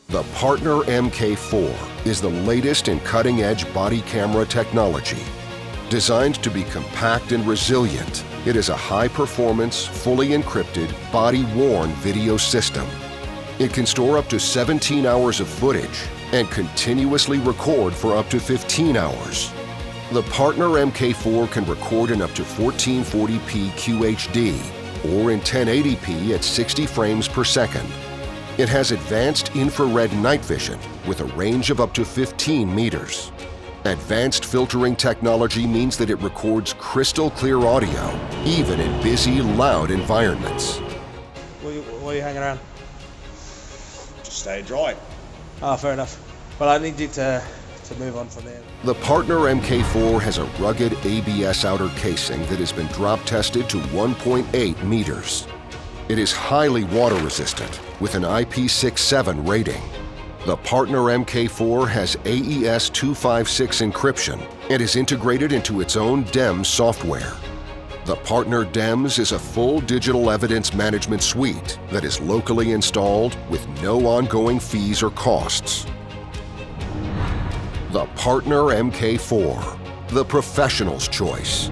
The Partner MK4 is the latest in cutting-edge body camera technology. Designed to be compact and resilient, it is a high-performance, fully encrypted, body-worn video system. It can store up to 17 hours of footage and continuously record for up to 15 hours. The Partner MK4 can record in up to 1440p QHD or in 1080p at 60 frames per second. It has advanced infrared night vision with a range of up to 15 meters. Advanced filtering technology means that it records crystal clear audio, even in busy, loud environments. Why are you hanging around? Just stay dry. Ah, fair enough. Well, I need you to move on from there. The Partner MK4 has a rugged ABS outer casing that has been drop tested to 1.8 meters. It is highly water resistant with an IP67 rating. The Partner MK4 has AES 256 encryption and is integrated into its own DEMS software. The Partner DEMS is a full digital evidence management suite that is locally installed with no ongoing fees or costs. The Partner MK4, the professional's choice.